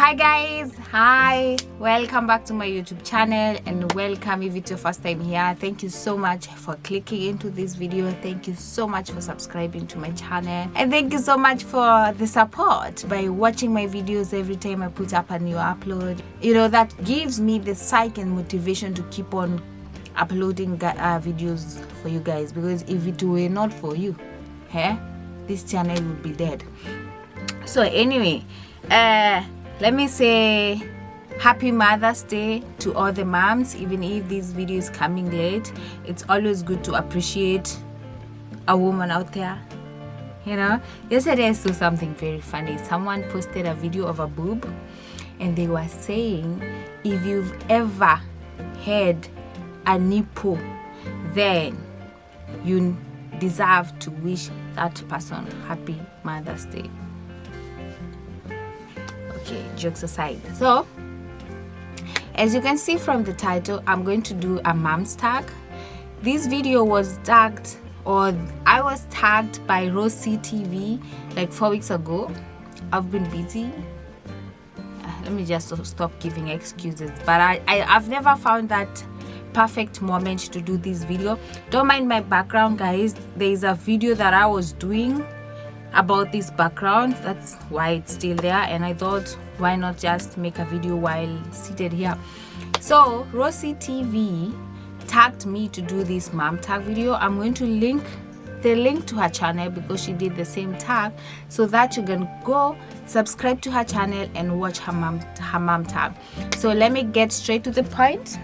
Hi guys, welcome back to my YouTube channel, and welcome if it's your first time here. Thank you so much for clicking into this video. Thank you so much for subscribing to my channel, and thank you so much for the support by watching my videos every time I put up a new upload. You know, that gives me the psych and motivation to keep on uploading videos for you guys, because if it were not for you, this channel would be dead. So anyway, let me say happy Mother's Day to all the moms. Even if this video is coming late, it's always good to appreciate a woman out there. You know, yesterday I saw something very funny. Someone posted a video of a boob, and they were saying, if you've ever had a nipple, then you deserve to wish that person happy Mother's Day. Okay, jokes aside, so as you can see from the title, I'm going to do a mom's tag. This video was tagged, or I was tagged by Rosie TV like 4 weeks ago. I've been busy. Let me just stop giving excuses, but I've never found that perfect moment to do this video. Don't mind my background, guys. There is a video that I was doing about this background, that's why it's still there, and I thought, why not just make a video while seated here. So Rosie TV tagged me to do this mom tag video. I'm going to link the link to her channel because she did the same tag, so that you can go subscribe to her channel and watch her mom tag. So let me get straight to the point.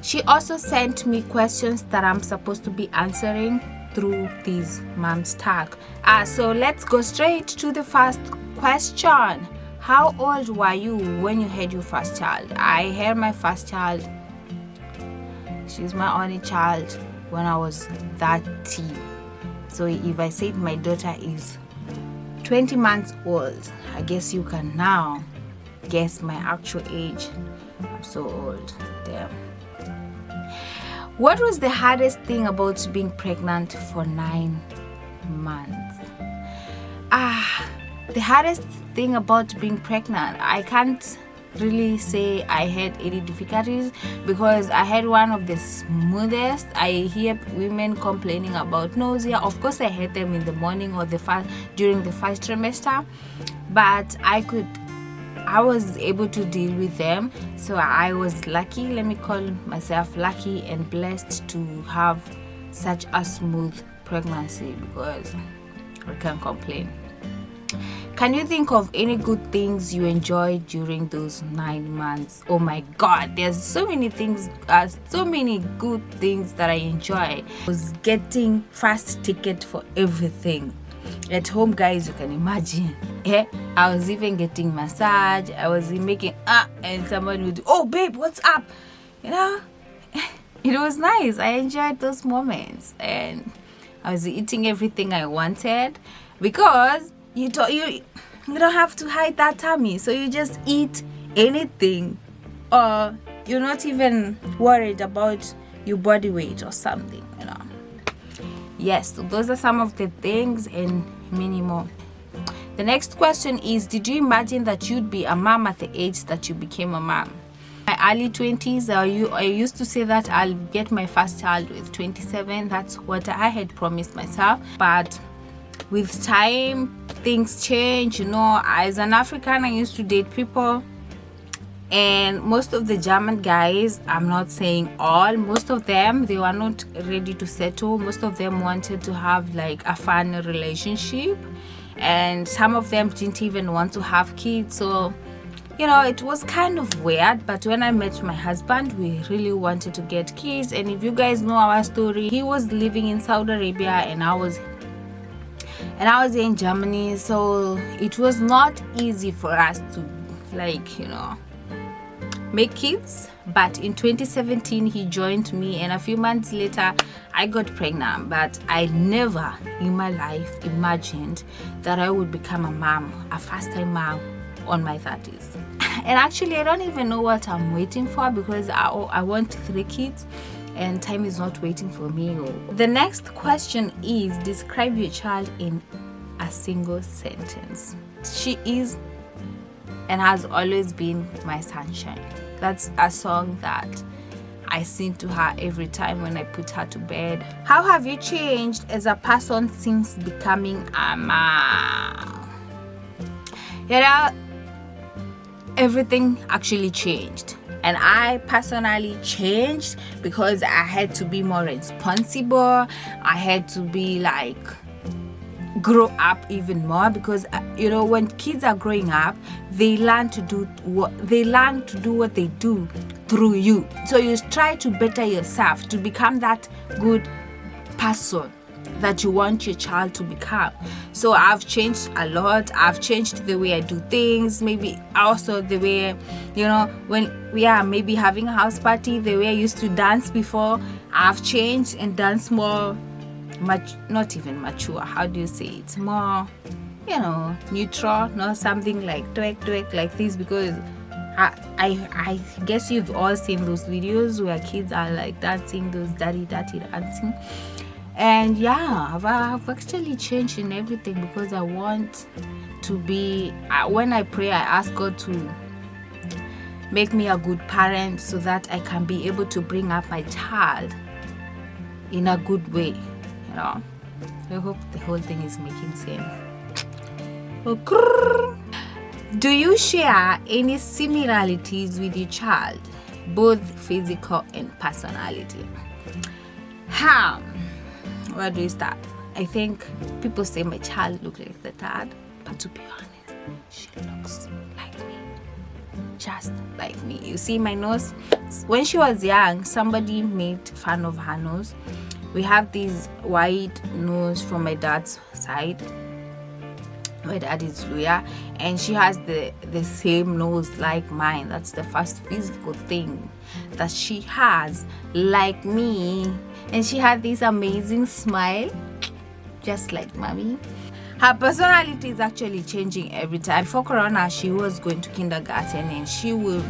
She also sent me questions that I'm supposed to be answering through this mom's tag. So let's go straight to the first question. How old were you when you had your first child? I had my first child, she's my only child, when I was 30. So if I said my daughter is 20 months old, I guess you can now guess my actual age. I'm so old, damn. What was the hardest thing about being pregnant for 9 months? The hardest thing about being pregnant, I can't really say I had any difficulties, because I had one of the smoothest. I hear women complaining about nausea. Of course I had them in the morning or during the first trimester, but I was able to deal with them. So I was lucky, let me call myself lucky and blessed to have such a smooth pregnancy, because I can't complain. Can you think of any good things you enjoyed during those 9 months? Oh my god, there's so many things, so many good things that I enjoy. I was getting fast ticket for everything at home, guys. You can imagine. I was even getting massage. I was making and someone would, oh babe, what's up? You know, it was nice. I enjoyed those moments, and I was eating everything I wanted, because you don't have to hide that tummy, so you just eat anything, or you're not even worried about your body weight or something, you know. Yes, so those are some of the things and many more. The next question is, did you imagine that you'd be a mom at the age that you became a mom? My early 20s, I used to say that I'll get my first child with 27. That's what I had promised myself, but with time things change. You know, as an African, I used to date people, and most of the German guys, I'm not saying all, most of them, they were not ready to settle. Most of them wanted to have like a fun relationship, and some of them didn't even want to have kids. So, you know, it was kind of weird. But when I met my husband, we really wanted to get kids. And if you guys know our story, he was living in Saudi Arabia, and I was in Germany, so it was not easy for us to, like, you know, make kids. But in 2017 he joined me, and a few months later I got pregnant. But I never in my life imagined that I would become a mom, a first-time mom, on my 30s. And actually I don't even know what I'm waiting for, because I want 3 kids, and time is not waiting for me. The next question is, describe your child in a single sentence. She is and has always been my sunshine. That's a song that I sing to her every time when I put her to bed. How have you changed as a person since becoming a mom? Everything actually changed, and I personally changed because I had to be more responsible. I had to be like grow up even more, because when kids are growing up, they learn to do what they do through you. So you try to better yourself to become that good person that you want your child to become. So I've changed a lot. I've changed the way I do things, maybe also the way, when we are maybe having a house party, the way I used to dance before, I've changed and dance more not even mature, how do you say it, more neutral, not something like twerk like this, because I guess you've all seen those videos where kids are like dancing, those dirty dancing. And I've actually changed in everything, because I want to be, when I pray, I ask God to make me a good parent so that I can be able to bring up my child in a good way. I hope the whole thing is making sense. Do you share any similarities with your child, both physical and personality? Where do we start? I think people say my child looks like the dad, but to be honest, she looks like me, just like me. You see my nose? When she was young, somebody made fun of her nose. We have this wide nose from my dad's side. My dad is Luya, and she has the same nose like mine. That's the first physical thing that she has like me. And she had this amazing smile, just like mommy. Her personality is actually changing every time. Before Corona, she was going to kindergarten, and she would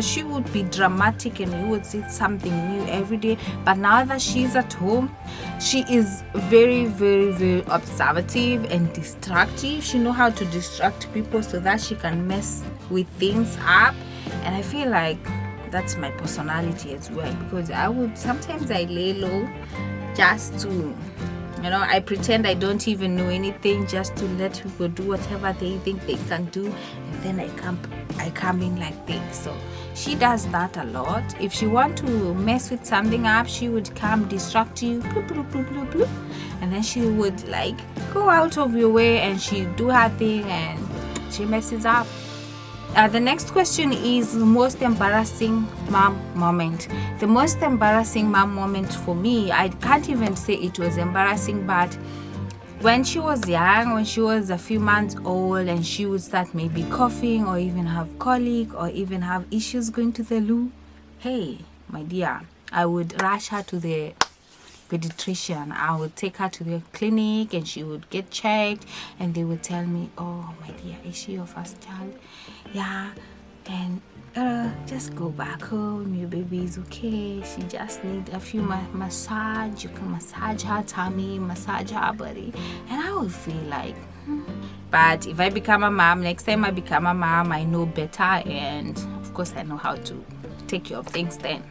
she would be dramatic, and you would see something new every day. But now that she's at home, she is very, very, very observative and destructive. She knows how to distract people so that she can mess with things up. And I feel like that's my personality as well, because sometimes I lay low just to, I pretend I don't even know anything, just to let people do whatever they think they can do, and then I come in like this. So she does that a lot. If she want to mess with something up, she would come distract you, bloop, bloop, bloop, bloop, bloop. And then she would go out of your way, and she do her thing, and she messes up. The next question is most embarrassing mom moment. The most embarrassing mom moment for me, I can't even say it was embarrassing, but when she was young, when she was a few months old, and she would start maybe coughing, or even have colic, or even have issues going to the loo, hey, my dear, I would rush her to the pediatrician. I would take her to the clinic, and she would get checked, and they would tell me, oh my dear, is she your first child? Yeah. And just go back home, your baby is okay, she just need a few massage. You can massage her tummy, massage her body, and I would feel like But if I become a mom, next time I become a mom, I know better, and of course I know how to take care of things then.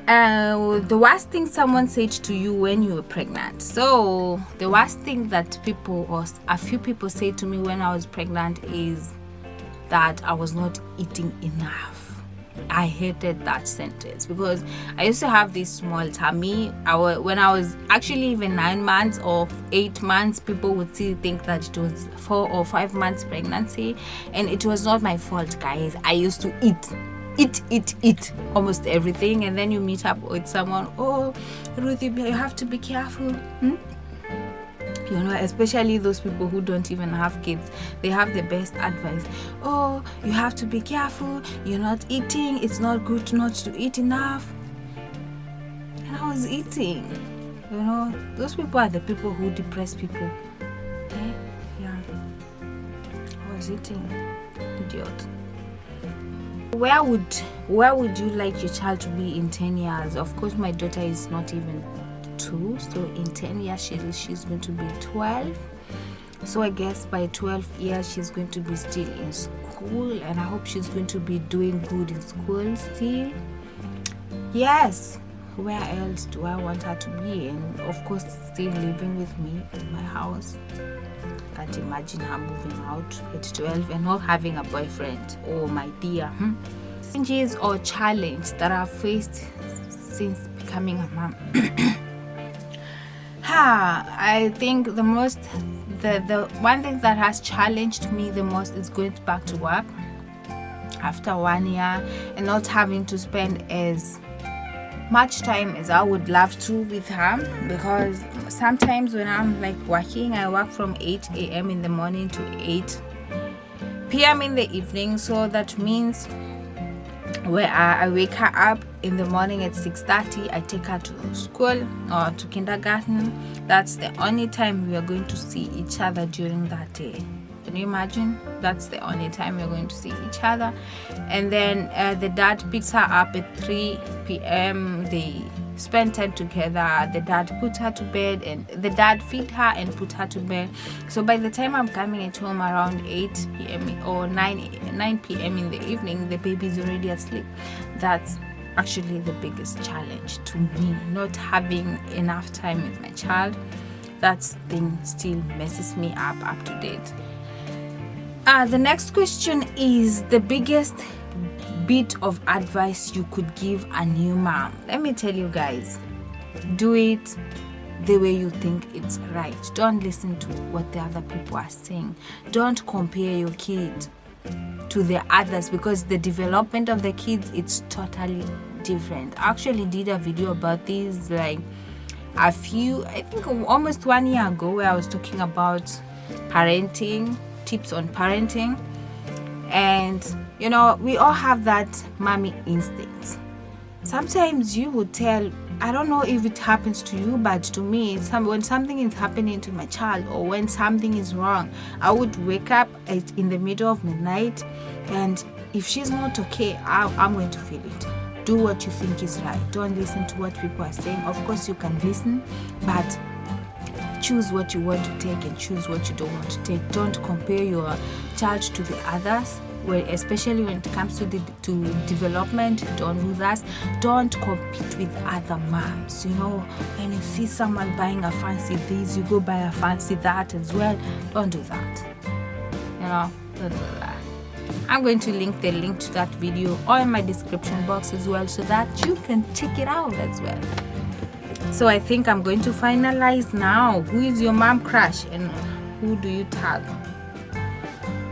The worst thing someone said to you when you were pregnant. So the worst thing that a few people say to me when I was pregnant is that I was not eating enough. I hated that sentence, because I used to have this small tummy. When I was actually even 9 months or 8 months, people would still think that it was 4 or 5 months pregnancy, and it was not my fault, guys. I used to eat almost everything, and then you meet up with someone, oh Ruthie, you have to be careful. Especially those people who don't even have kids, they have the best advice. Oh, you have to be careful, you're not eating, it's not good not to eat enough. And I was eating. Those people are the people who depress people. I was eating. Idiot. Where would you like your child to be in 10 years? Of course, my daughter is not even 2, so in 10 years she's going to be 12. So I guess by 12 years she's going to be still in school, and I hope she's going to be doing good in school still. Yes, where else do I want her to be? And of course still living with me in my house. Can't imagine her moving out at 12 and not having a boyfriend. Oh my dear. Challenges or challenge that I've faced since becoming a mom. I think the one thing that has challenged me the most is going back to work after 1 year and not having to spend as much time as I would love to with her, because sometimes when I'm like working, I work from 8 a.m. in the morning to 8 p.m. in the evening. So that means where I wake her up in the morning at 6:30, I take her to school or to kindergarten. That's the only time we are going to see each other during that day. Can you imagine? That's the only time we're going to see each other. And then the dad picks her up at 3 p.m. They spend time together. The dad puts her to bed, and the dad feed her and put her to bed. So by the time I'm coming at home around 8 p.m. or 9 p.m. in the evening, the baby's already asleep. That's actually the biggest challenge to me, not having enough time with my child. That thing still messes me up to date. The next question is the biggest bit of advice you could give a new mom. Let me tell you guys, do it the way you think it's right. Don't listen to what the other people are saying. Don't compare your kid to the others, because the development of the kids, it's totally different. I actually did a video about this like I think almost 1 year ago, where I was talking about parenting, tips on parenting. And you know, we all have that mommy instinct. Sometimes you would tell, I don't know if it happens to you, but to me, when something is happening to my child or when something is wrong, I would wake up in the middle of the night, and if she's not okay, I'm going to feel it. Do what you think is right. Don't listen to what people are saying. Of course you can listen, but choose what you want to take and choose what you don't want to take. Don't compare your child to the others, especially when it comes to development. Don't do that. Don't compete with other moms. You know, when you see someone buying a fancy this, you go buy a fancy that as well. Don't do that. You know, don't do that. I'm going to link the link to that video or in my description box as well, so that you can check it out as well. So I think I'm going to finalize now. Who is your mom crush and who do you tag?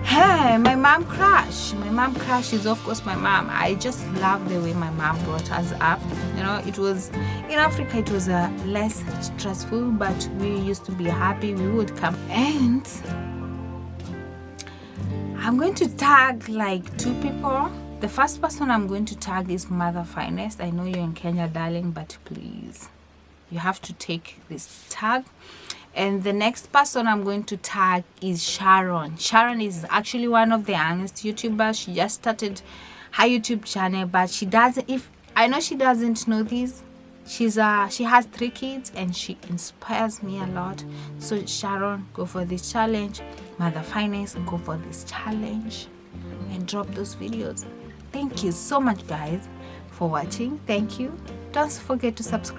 Hey, my mom crush. My mom crush is of course my mom. I just love the way my mom brought us up. You know, it was in Africa, it was less stressful, but we used to be happy. We would come, and I'm going to tag like 2 people. The first person I'm going to tag is Mother Finest. I know you're in Kenya, darling, but please, you have to take this tag. And the next person I'm going to tag is Sharon. Sharon is actually one of the youngest YouTubers. She just started her YouTube channel, but she doesn't know this. She has 3 kids and she inspires me a lot. So Sharon, go for this challenge. Mother Finest, go for this challenge and drop those videos. Thank you so much guys for watching. Thank you. Don't forget to subscribe.